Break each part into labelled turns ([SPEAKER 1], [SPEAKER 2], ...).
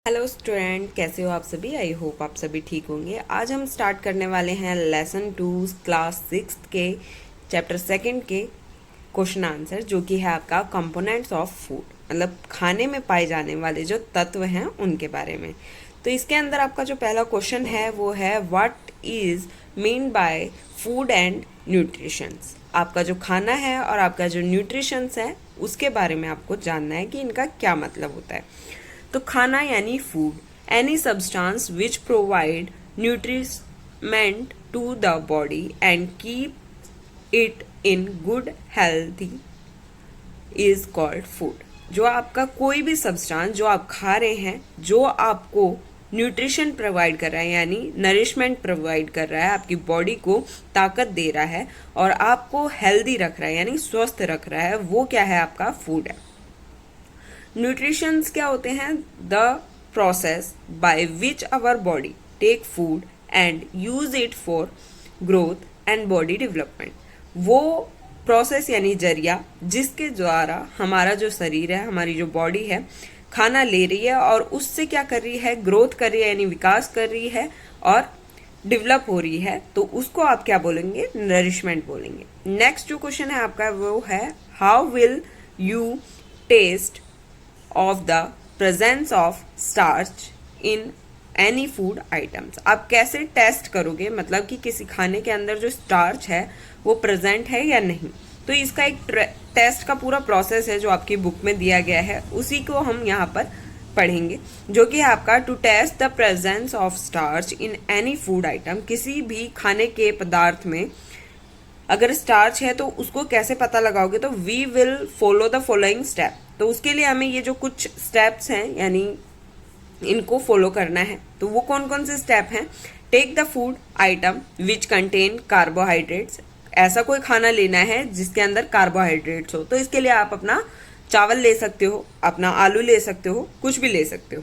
[SPEAKER 1] Hello student, कैसे हो आप सभी। आई होप आप सभी ठीक होंगे। आज हम स्टार्ट करने वाले हैं लेसन 2 क्लास 6 के चैप्टर 2 के क्वेश्चन आंसर, जो कि है आपका कंपोनेंट्स ऑफ फूड, मतलब खाने में पाए जाने वाले जो तत्व हैं उनके बारे में। तो इसके अंदर आपका जो पहला क्वेश्चन है वो है what is mean by food and nutritions. आपका जो खाना है और आपका जो न्यूट्रिशंस है उसके बारे में आपको जानना है कि इनका क्या मतलब होता है। तो खाना यानी food, any substance which provide nourishment to the body and keep it in good healthy is called food. जो आपका कोई भी सब्सटेंस जो आप खा रहे हैं, जो आपको न्यूट्रिशन प्रोवाइड कर रहा है यानी नरिशमेंट प्रोवाइड कर रहा है, आपकी बॉडी को ताकत दे रहा है और आपको हेल्दी रख रहा है यानी स्वस्थ रख रहा है, वो क्या है? आपका फूड है। न्यूट्रिशंस क्या होते हैं? The process by which our body take food and use it for growth and body development. वो प्रोसेस यानी जरिया जिसके द्वारा हमारा जो शरीर है, हमारी जो बॉडी है, खाना ले रही है और उससे क्या कर रही है? ग्रोथ कर रही है यानी विकास कर रही है और डेवलप हो रही है। तो उसको आप क्या बोलेंगे? नरिशमेंट बोलेंगे। नेक्स्ट जो क्वेश्चन है आपका वो है how will you test of the presence of starch in any food items। आप कैसे टेस्ट करोगे, मतलब कि किसी खाने के अंदर जो स्टार्च है वो प्रेजेंट है या नहीं। तो इसका एक टेस्ट का पूरा प्रोसेस है जो आपकी बुक में दिया गया है, उसी को हम यहाँ पर पढ़ेंगे, जो कि है आपका to test the presence of starch in any food item. किसी भी खाने के पदार्थ में अगर स्टार्च है तो उसको कैसे पता लगाओगे? तो we will follow the following step. तो उसके लिए हमें ये जो कुछ स्टेप्स हैं यानी इनको फॉलो करना है। तो वो कौन कौन से स्टेप हैं? Take the food item which contain carbohydrates. ऐसा कोई खाना लेना है जिसके अंदर कार्बोहाइड्रेट्स हो। तो इसके लिए आप अपना चावल ले सकते हो, अपना आलू ले सकते हो, कुछ भी ले सकते हो।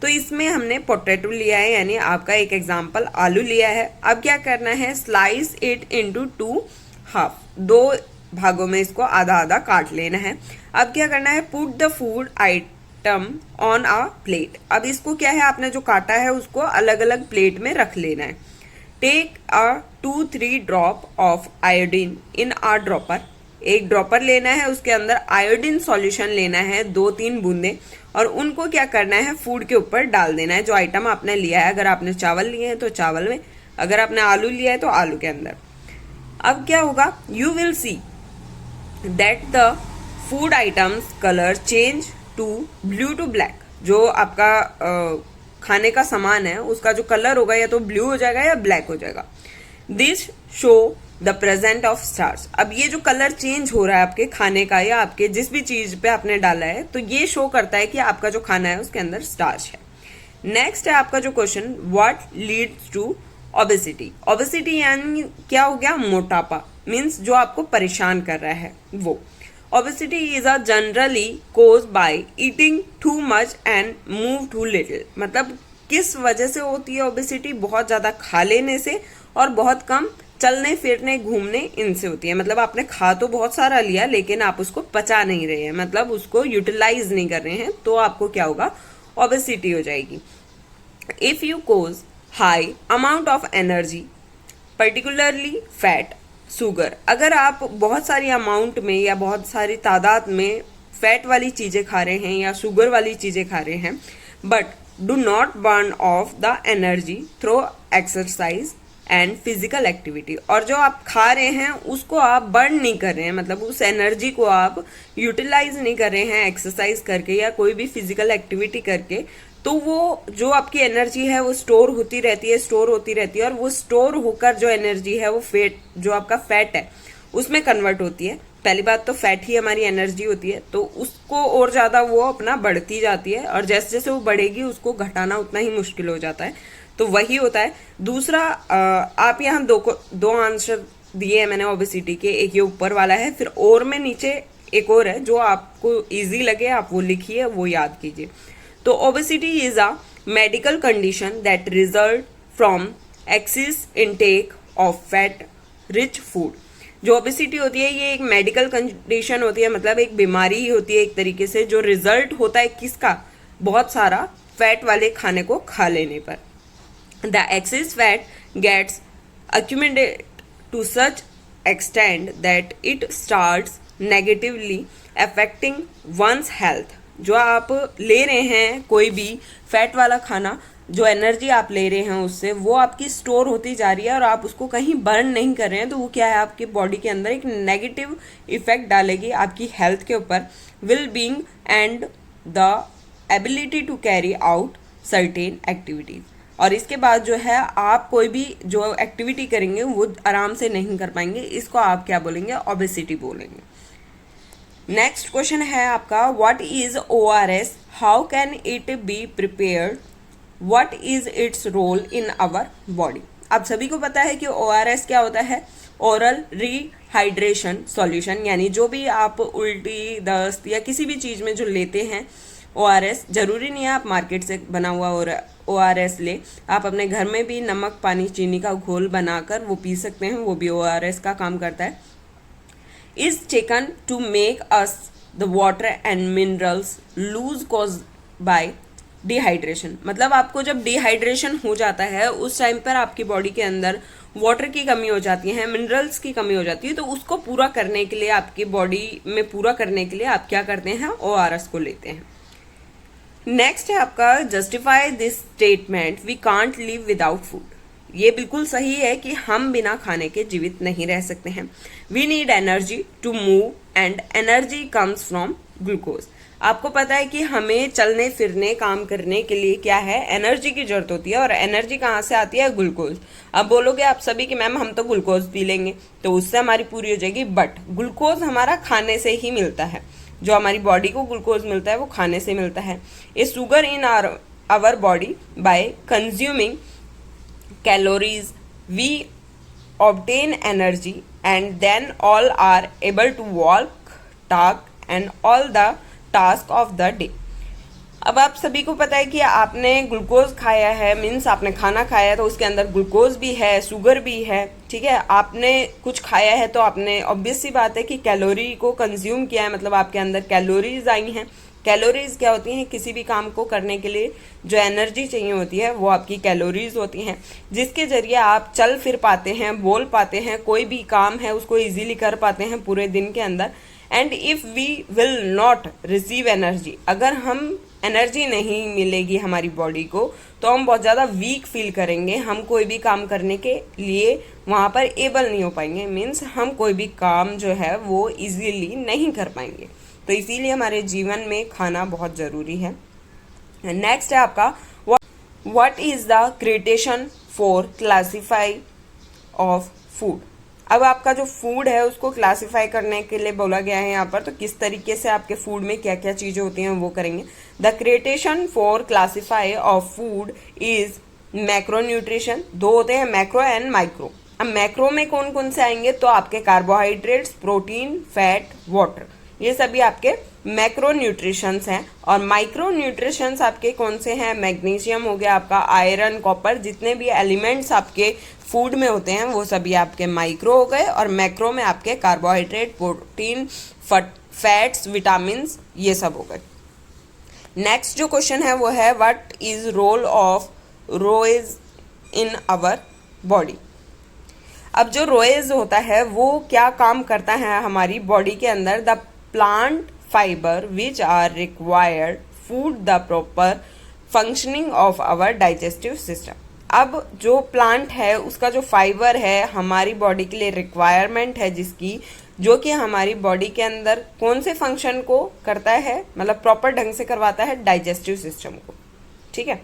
[SPEAKER 1] तो इसमें हमने पोटैटो लिया है यानी आपका एक एग्जाम्पल आलू लिया है। अब क्या करना है? स्लाइस इट इनटू 2 हाफ, 2 भागों में इसको आधा आधा काट लेना है। अब क्या करना है? Put the food item on a plate. अब इसको क्या है, आपने जो काटा है उसको अलग अलग प्लेट में रख लेना है। Take a 2-3 drop of iodine in a dropper. एक ड्रॉपर लेना है, उसके अंदर आयोडीन सॉल्यूशन लेना है 2-3 बूंदे, और उनको क्या करना है? फूड के ऊपर डाल देना है जो आइटम आपने लिया है। अगर आपने चावल लिए हैं तो चावल में, अगर आपने आलू लिया है तो आलू के अंदर। अब क्या होगा? You will see that the food items colour change to blue to black. जो आपका खाने का सामान है उसका जो कलर होगा या तो ब्लू हो जाएगा या ब्लैक हो जाएगा। This show the present of starch. अब ये जो कलर चेंज हो रहा है आपके खाने का या आपके जिस भी चीज पे आपने डाला है, तो ये शो करता है कि आपका जो खाना है उसके अंदर स्टार्च है। नेक्स्ट है आपका जो question what leads to obesity. Obesity यानी क्या हो गया? मोटापा, मीन्स जो आपको परेशान कर रहा है वो। Obesity is a generally cause by eating too much and move too little. मतलब किस वजह से होती है ओबेसिटी? बहुत ज्यादा खा लेने से और बहुत कम चलने फिरने घूमने इनसे होती है। मतलब आपने खा तो बहुत सारा लिया लेकिन आप उसको पचा नहीं रहे हैं, मतलब उसको यूटिलाइज नहीं कर रहे हैं, तो आपको क्या होगा? ओबेसिटी हो जाएगी। If you cause high amount of energy particularly fat sugar. अगर आप बहुत सारी अमाउंट में या बहुत सारी तादाद में फैट वाली चीजें खा रहे हैं या शुगर वाली चीजें खा रहे हैं, but do not burn of the energy through exercise and physical activity. और जो आप खा रहे हैं उसको आप बर्न नहीं कर रहे हैं, मतलब उस एनर्जी को आप यूटिलाइज नहीं कर रहे हैं एक्सरसाइज करके या कोई भी फिजिकल एक्टिविटी करके, तो वो जो आपकी एनर्जी है वो स्टोर होती रहती है और वो स्टोर होकर जो एनर्जी है वो फैट, जो आपका फैट है उसमें कन्वर्ट होती है। पहली बात तो फैट ही हमारी एनर्जी होती है, तो उसको और ज्यादा वो अपना बढ़ती जाती है और जैसे जैसे वो बढ़ेगी उसको घटाना उतना ही मुश्किल हो जाता है। तो वही होता है। दूसरा, आप यहाँ दो आंसर दिए हैं मैंने ओबेसिटी के, एक ये ऊपर वाला है, फिर और में नीचे एक और है, जो आपको इजी लगे आप वो लिखिए, वो याद कीजिए। तो obesity is a medical condition that result from excess intake of fat rich food. जो ओबेसिटी होती है ये एक मेडिकल कंडीशन होती है, मतलब एक बीमारी ही होती है एक तरीके से, जो रिजल्ट होता है किसका? बहुत सारा फैट वाले खाने को खा लेने पर। The excess fat gets accumulate to such extent that it starts negatively affecting one's health। जो आप ले रहे हैं कोई भी फैट वाला खाना, जो एनर्जी आप ले रहे हैं उससे वो आपकी स्टोर होती जा रही है और आप उसको कहीं बर्न नहीं कर रहे हैं, तो वो क्या है आपकी बॉडी के अंदर एक नेगेटिव इफेक्ट डालेगी आपकी हेल्थ के ऊपर, well being and the ability to carry out certain activities. और इसके बाद जो है आप कोई भी जो एक्टिविटी करेंगे वो आराम से नहीं कर पाएंगे, इसको आप क्या बोलेंगे, ओबेसिटी बोलेंगे। नेक्स्ट क्वेश्चन है आपका, what is ORS, how can it be prepared, what is its role in our body. आप सभी को पता है कि ORS क्या होता है, ओरल रिहाइड्रेशन सॉल्यूशन, यानी जो भी आप उल्टी दस्त या किसी भी चीज़ में जो लेते हैं ORS, जरूरी नहीं है आप मार्केट से बना हुआ ORS ले, आप अपने घर में भी नमक पानी चीनी का घोल बनाकर वो पी सकते हैं, वो भी ORS का काम करता है। Is taken to make us the water and minerals lose cause by dehydration. मतलब आपको जब डिहाइड्रेशन हो जाता है उस टाइम पर आपकी बॉडी के अंदर वाटर की कमी हो जाती है, मिनरल्स की कमी हो जाती है, तो उसको पूरा करने के लिए आपकी बॉडी में पूरा करने के लिए आप क्या करते हैं, ORS को लेते हैं। नेक्स्ट है आपका, justify this statement, we can't live without food. ये बिल्कुल सही है कि हम बिना खाने के जीवित नहीं रह सकते हैं। We need energy to move and energy comes from glucose. आपको पता है कि हमें चलने फिरने काम करने के लिए क्या है, एनर्जी की जरूरत होती है, और एनर्जी कहाँ से आती है, ग्लूकोज। अब बोलोगे आप सभी कि मैम हम तो ग्लूकोज पी लेंगे तो उससे हमारी पूरी हो जाएगी, बट ग्लूकोज हमारा खाने से ही मिलता है। जो हमारी बॉडी को ग्लूकोज मिलता है वो खाने से मिलता है। A sugar in our body by consuming calories we obtain energy and then all are able to walk talk and all the task of the day. अब आप सभी को पता है कि आपने ग्लूकोज खाया है, मीन्स आपने खाना खाया है तो उसके अंदर ग्लूकोज भी है, शुगर भी है, ठीक है। आपने कुछ खाया है तो आपने ऑब्वियस सी बात है कि कैलोरी को कंज्यूम किया है, मतलब आपके अंदर कैलोरीज आई हैं। कैलोरीज क्या होती हैं, किसी भी काम को करने के लिए जो एनर्जी चाहिए होती है वो आपकी कैलोरीज होती हैं, जिसके जरिए आप चल फिर पाते हैं, बोल पाते हैं, कोई भी काम है उसको इजीली कर पाते हैं पूरे दिन के अंदर। And if we will not receive energy, अगर हम एनर्जी नहीं मिलेगी हमारी बॉडी को तो हम बहुत ज़्यादा वीक फील करेंगे, हम कोई भी काम करने के लिए वहाँ पर एबल नहीं हो पाएंगे, मीन्स हम कोई भी काम जो है वो इजीली नहीं कर पाएंगे। तो इसीलिए हमारे जीवन में खाना बहुत ज़रूरी है। नेक्स्ट है आपका, what is the criteria for classify of food. अब आपका जो फूड है उसको क्लासिफाई करने के लिए बोला गया है यहाँ पर, तो किस तरीके से आपके फूड में क्या क्या चीज़ें होती हैं वो करेंगे। The criteria for classify of food is macronutrition, दो होते हैं मैक्रो एंड माइक्रो। अब मैक्रो में कौन कौन से आएंगे, तो आपके कार्बोहाइड्रेट्स, प्रोटीन, फैट, वाटर, ये सभी आपके मैक्रो न्यूट्रिशंस हैं। और माइक्रो न्यूट्रिशंस आपके कौन से हैं, मैग्नीशियम हो गया आपका, आयरन, कॉपर, जितने भी एलिमेंट्स आपके फूड में होते हैं वो सभी आपके माइक्रो हो गए। और मैक्रो में आपके कार्बोहाइड्रेट, प्रोटीन, फैट्स, विटामिन, ये सब हो गए। नेक्स्ट जो क्वेश्चन है वो है, what is role of roughage in our body. अब जो रोएज होता है वो क्या काम करता है हमारी बॉडी के अंदर, the plant fibre which are required food the proper functioning of our digestive system. अब जो प्लांट है उसका जो फाइबर है हमारी बॉडी के लिए रिक्वायरमेंट है जिसकी, जो कि हमारी बॉडी के अंदर कौन से फंक्शन को करता है, मतलब प्रॉपर ढंग से करवाता है डाइजेस्टिव सिस्टम को, ठीक है।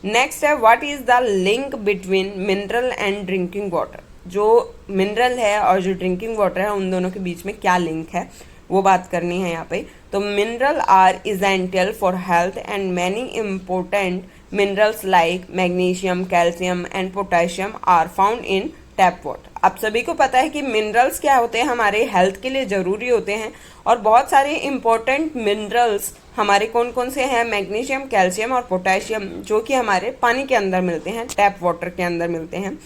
[SPEAKER 1] नेक्स्ट है, what is the link between mineral and drinking water. जो मिनरल है और जो ड्रिंकिंग वाटर है उन दोनों के बीच में क्या लिंक है वो बात करनी है यहाँ पे। तो mineral are essential for health and many important minerals like magnesium, calcium and potassium are found in tap water. आप सभी को पता है कि मिनरल्स क्या होते हैं, हमारे हेल्थ के लिए ज़रूरी होते हैं, और बहुत सारे इंपॉर्टेंट मिनरल्स हमारे कौन कौन से हैं, मैग्नीशियम, कैल्शियम और पोटेशियम, जो कि हमारे पानी के अंदर मिलते हैं, टैप वाटर के अंदर मिलते हैं।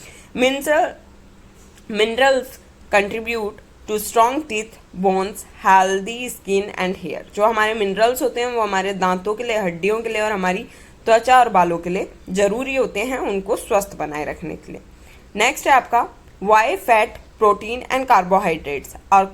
[SPEAKER 1] Minerals contribute to strong teeth, bones, healthy skin and hair. जो हमारे मिनरल्स होते हैं वो हमारे दांतों के लिए, हड्डियों के लिए और हमारी त्वचा और बालों के लिए जरूरी होते हैं उनको स्वस्थ बनाए रखने के लिए। नेक्स्ट है आपका why fat, protein and carbohydrates are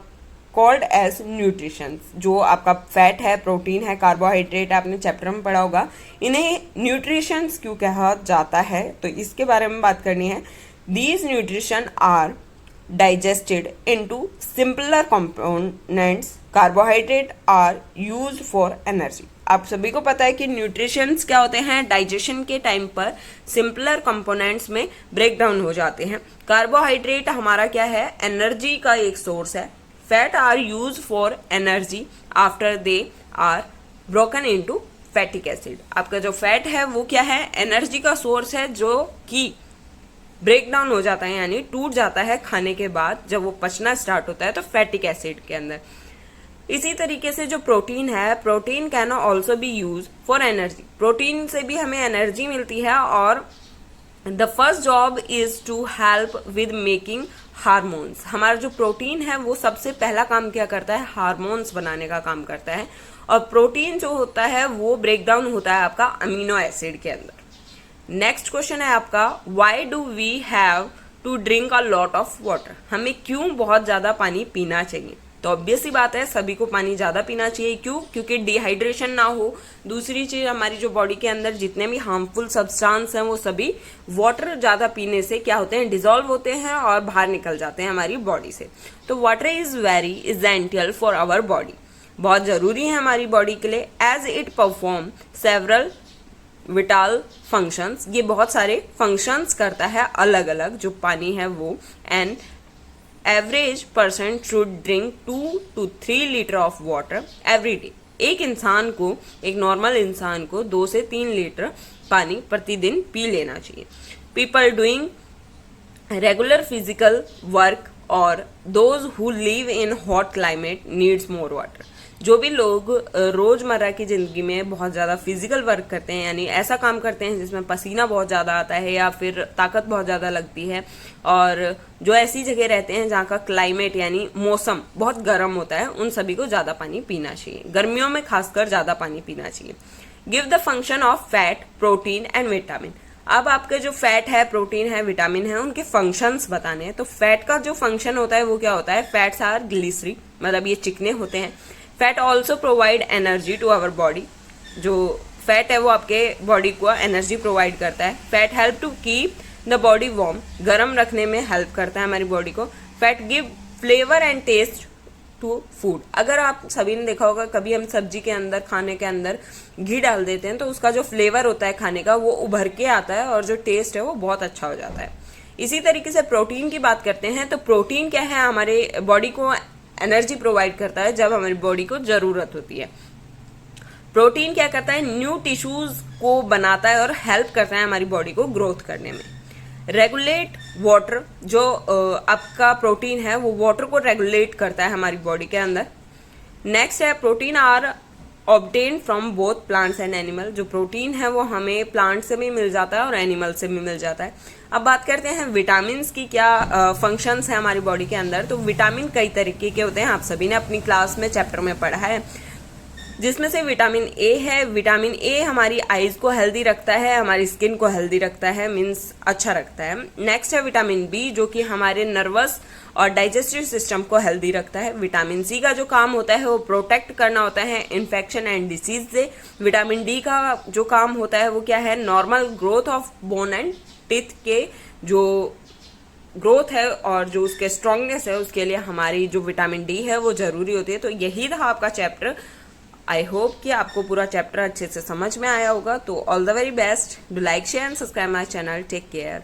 [SPEAKER 1] called as nutritions. जो आपका फैट है, प्रोटीन है, कार्बोहाइड्रेट आपने चैप्टर में पढ़ा होगा, इन्हें न्यूट्रिशंस क्यों कहा जाता है, तो इसके बारे में बात करनी है। These nutrition are digested into simpler components. Carbohydrate are used for energy. आप सभी को पता है कि न्यूट्रिशंस क्या होते हैं, डाइजेशन के टाइम पर सिंपलर कंपोनेंट्स में ब्रेक डाउन हो जाते हैं। कार्बोहाइड्रेट हमारा क्या है, एनर्जी का एक सोर्स है। Fat are use for energy after they are broken into fatty acid. आपका जो फैट है वो क्या है, एनर्जी का सोर्स है जो कि ब्रेक डाउन हो जाता है, यानी टूट जाता है खाने के बाद जब वो पचना स्टार्ट होता है तो फैटिक एसिड के अंदर। इसी तरीके से जो प्रोटीन है, protein can also be use for energy. Protein से भी हमें एनर्जी मिलती है और the first job is to help with making hormones. हमारा जो प्रोटीन है वो सबसे पहला काम क्या करता है, हार्मोन्स बनाने का काम करता है। और प्रोटीन जो होता है वो ब्रेक डाउन होता है आपका अमीनो एसिड के अंदर। नेक्स्ट क्वेश्चन है आपका why do we have to drink a lot of water. हमें क्यों बहुत ज्यादा पानी पीना चाहिए, तो ऑब्वियस सी बात है सभी को पानी ज्यादा पीना चाहिए। क्यों, क्योंकि डिहाइड्रेशन ना हो। दूसरी चीज, हमारी जो बॉडी के अंदर जितने भी हार्मफुल सब्सटेंस हैं वो सभी वाटर ज्यादा पीने से क्या होते हैं, डिजोल्व होते हैं और बाहर निकल जाते हैं हमारी बॉडी से। तो water is very essential for our body, बहुत जरूरी है हमारी बॉडी के लिए। As it perform several vital functions, ये बहुत सारे फंक्शंस करता है अलग अलग जो पानी है वो। And average person should drink 2 to 3 litre of water every day. एक इंसान को, एक नॉर्मल इंसान को 2 से 3 लीटर पानी प्रतिदिन पी लेना चाहिए। People doing regular physical work और those who live in hot climate needs more water. जो भी लोग रोजमर्रा की जिंदगी में बहुत ज्यादा फिजिकल वर्क करते हैं, यानी ऐसा काम करते हैं जिसमें पसीना बहुत ज्यादा आता है या फिर ताकत बहुत ज्यादा लगती है, और जो ऐसी जगह रहते हैं जहाँ का क्लाइमेट यानी मौसम बहुत गर्म होता है, उन सभी को ज्यादा पानी पीना चाहिए। गर्मियों में खासकर ज्यादा पानी पीना चाहिए। Give the function of fat, protein and vitamin. अब आपके जो फैट है, प्रोटीन है, विटामिन है, उनके फंक्शंस बताने हैं। तो फैट का जो फंक्शन होता है वो क्या होता है, फैट्स आर ग्लिसरी, मतलब ये चिकने होते हैं। Fat also provide energy to our body. जो फैट है वो आपके बॉडी को एनर्जी प्रोवाइड करता है। Fat help to keep the body warm, गर्म रखने में हेल्प करता है हमारी बॉडी को। Fat give flavour and taste to food. अगर आप सभी ने देखा होगा, कभी हम सब्जी के अंदर, खाने के अंदर घी डाल देते हैं तो उसका जो फ्लेवर होता है खाने का वो उभर के आता है और जो टेस्ट है वो बहुत अच्छा हो जाता है। इसी तरीके से प्रोटीन की बात करते हैं तो प्रोटीन क्या है, हमारे बॉडी को एनर्जी प्रोवाइड करता है जब हमारी बॉडी को जरूरत होती है। प्रोटीन क्या करता है, न्यू टिश्यूज को बनाता है और हेल्प करता है हमारी बॉडी को ग्रोथ करने में। रेगुलेट वाटर, जो आपका प्रोटीन है वो वाटर को रेगुलेट करता है हमारी बॉडी के अंदर। नेक्स्ट है protein are obtain from both plants and animal. जो प्रोटीन है वो हमें प्लांट से भी मिल जाता है और एनिमल से भी मिल जाता है। अब बात करते हैं विटामिन की क्या फंक्शंस है हमारी बॉडी के अंदर। तो विटामिन कई तरीके के होते हैं, आप सभी ने अपनी क्लास में चैप्टर में पढ़ा है, जिसमें से विटामिन ए है। विटामिन ए हमारी आईज को हेल्दी रखता है, हमारी स्किन को हेल्दी रखता है, मीन्स अच्छा रखता है। नेक्स्ट है विटामिन बी, जो कि हमारे नर्वस और डाइजेस्टिव सिस्टम को हेल्दी रखता है। विटामिन सी का जो काम होता है वो प्रोटेक्ट करना होता है इन्फेक्शन एंड डिसीज से। विटामिन डी का जो काम होता है वो क्या है, normal growth of bone and teeth के जो ग्रोथ है और जो उसके स्ट्रांगनेस है उसके लिए हमारी जो विटामिन डी है वो जरूरी होती है। तो यही था आपका चैप्टर। आई होप कि आपको पूरा चैप्टर अच्छे से समझ में आया होगा। तो all the very best, do like share and subscribe my channel. Take care.